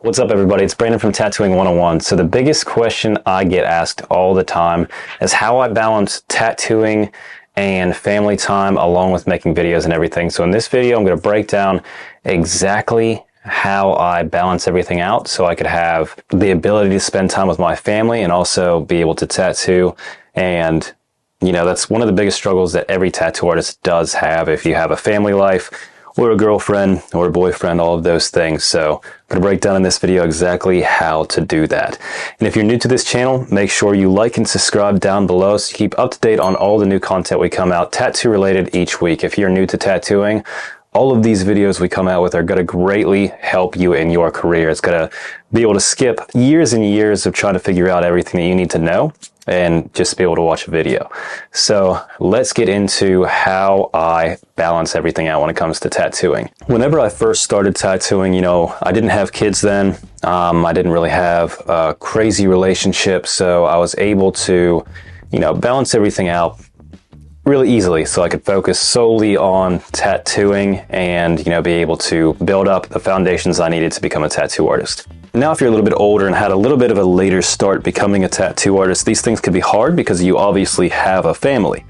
What's up, everybody? It's Brandon from Tattooing 101. So the biggest question I get asked all the time is how I balance tattooing and family time along with making videos and everything. So in this video, I'm going to break down exactly how I balance everything out so I could have the ability to spend time with my family and also be able to tattoo. And you know, that's one of the biggest struggles that every tattoo artist does have if you have a family life or a girlfriend or a boyfriend, all of those things. So I'm going to break down in this video exactly how to do that. And if you're new to this channel, make sure you like and subscribe down below so you keep up to date on all the new content we come out tattoo related each week. If you're new to tattooing, all of these videos we come out with are going to greatly help you in your career. It's going to be able to skip years and years of trying to figure out everything that you need to know and just be able to watch a video. So let's get into how I balance everything out when it comes to tattooing. Whenever I first started tattooing, you know, I didn't have kids then. I didn't really have a crazy relationship. So I was able to, you know, balance everything out really easily so I could focus solely on tattooing and, you know, be able to build up the foundations I needed to become a tattoo artist. Now, if you're a little bit older and had a little bit of a later start becoming a tattoo artist, these things could be hard because you obviously have a family.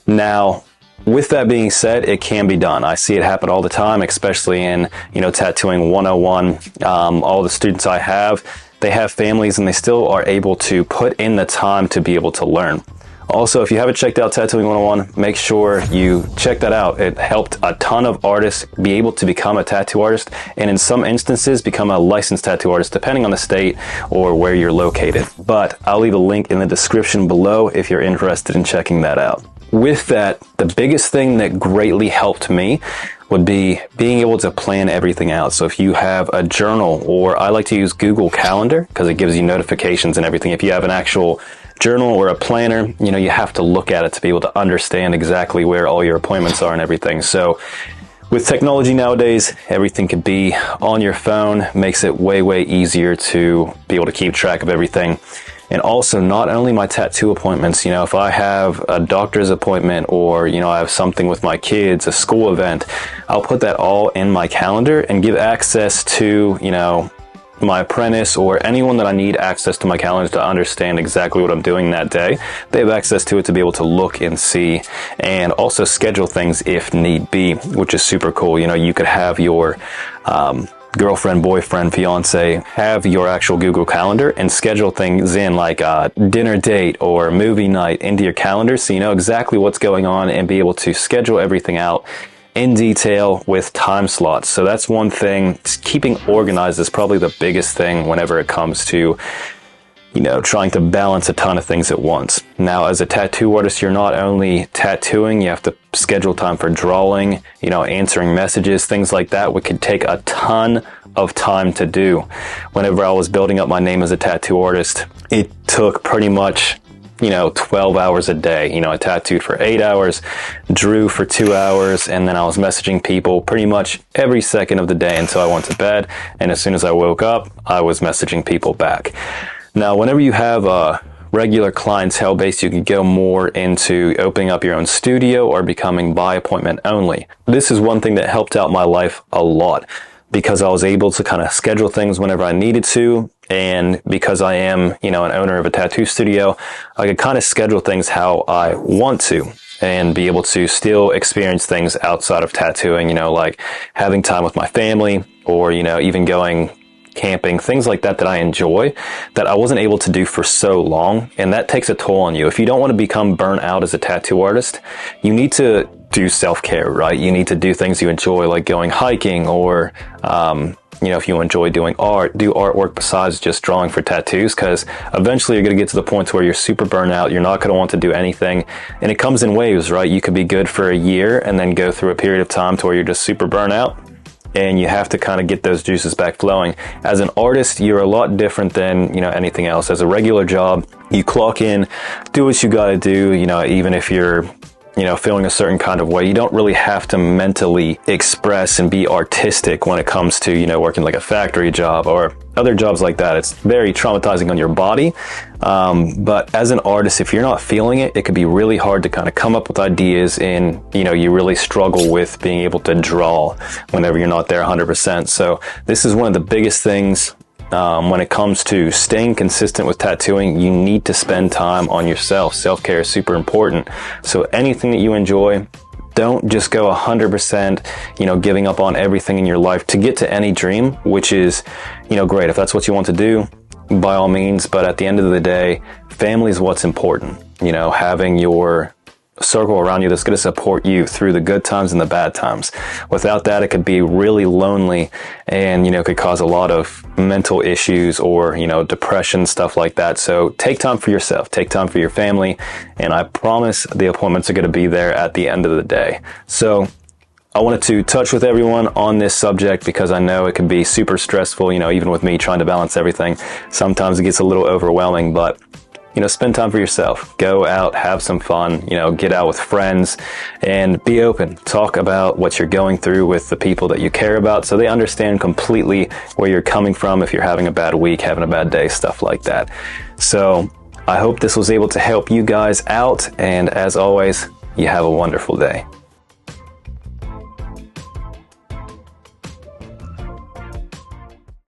Now, with that being said, it can be done. I see it happen all the time, especially in, you know, Tattooing 101. All the students I have, they have families and they still are able to put in the time to be able to learn. Also, if you haven't checked out Tattooing 101, make sure you check that out. It helped a ton of artists be able to become a tattoo artist, and in some instances, become a licensed tattoo artist, depending on the state or where you're located. But I'll leave a link in the description below if you're interested in checking that out. With that, the biggest thing that greatly helped me would be being able to plan everything out. So if you have a journal, or I like to use Google Calendar because it gives you notifications and everything. If you have an actual journal or a planner, you know, you have to look at it to be able to understand exactly where all your appointments are and everything. So with technology nowadays, everything could be on your phone, makes it way easier to be able to keep track of everything. And also, not only my tattoo appointments, you know, if I have a doctor's appointment or, you know, I have something with my kids, a school event, I'll put that all in my calendar and give access to, you know, my apprentice or anyone that I need access to my calendar to understand exactly what I'm doing that day. They have access to it to be able to look and see and also schedule things if need be, which is super cool. You know, you could have your girlfriend, boyfriend, fiance have your actual Google Calendar and schedule things in like a dinner date or movie night into your calendar so you know exactly what's going on and be able to schedule everything out in detail with time slots. So that's one thing. Keeping organized is probably the biggest thing whenever it comes to, you know, trying to balance a ton of things at once. Now, as a tattoo artist, you're not only tattooing, you have to schedule time for drawing, you know, answering messages, things like that, which could take a ton of time to do. Whenever I was building up my name as a tattoo artist, it took pretty much, you know, 12 hours a day. You know, I tattooed for 8 hours, drew for 2 hours, and then I was messaging people pretty much every second of the day until I went to bed. And as soon as I woke up, I was messaging people back. Now, whenever you have a regular clientele base, you can go more into opening up your own studio or becoming by appointment only. This is one thing that helped out my life a lot because I was able to kind of schedule things whenever I needed to. And because I am, you know, an owner of a tattoo studio, I could kind of schedule things how I want to and be able to still experience things outside of tattooing, you know, like having time with my family or, you know, even going camping, things like that I enjoy that I wasn't able to do for so long. And that takes a toll on you. If you don't want to become burnt out as a tattoo artist, you need to do self-care, right? You need to do things you enjoy, like going hiking or, you know, if you enjoy doing art, do artwork besides just drawing for tattoos, because eventually you're going to get to the point where you're super burnt out. You're not going to want to do anything. And it comes in waves, right? You could be good for a year and then go through a period of time to where you're just super burnt out. And you have to kind of get those juices back flowing. As an artist, you're a lot different than, you know, anything else. As a regular job, you clock in, do what you got to do, you know, even if you're, you know, feeling a certain kind of way. You don't really have to mentally express and be artistic when it comes to, you know, working like a factory job or other jobs like that. It's very traumatizing on your body. But as an artist, if you're not feeling it, it could be really hard to kind of come up with ideas, and, you know, you really struggle with being able to draw whenever you're not there 100%. So this is one of the biggest things when it comes to staying consistent with tattooing, you need to spend time on yourself. Self-care is super important. So anything that you enjoy, don't just go 100%, giving up on everything in your life to get to any dream, which is, great. If that's what you want to do, by all means. But at the end of the day, family is what's important. Having your circle around you that's going to support you through the good times and the bad times. Without that, it could be really lonely and, could cause a lot of mental issues or, depression, stuff like that. So take time for yourself, take time for your family, and I promise the appointments are going to be there at the end of the day. So I wanted to touch with everyone on this subject because I know it can be super stressful, even with me trying to balance everything. Sometimes it gets a little overwhelming, but spend time for yourself. Go out, have some fun, get out with friends and be open. Talk about what you're going through with the people that you care about so they understand completely where you're coming from if you're having a bad week, having a bad day, stuff like that. So I hope this was able to help you guys out. And as always, you have a wonderful day.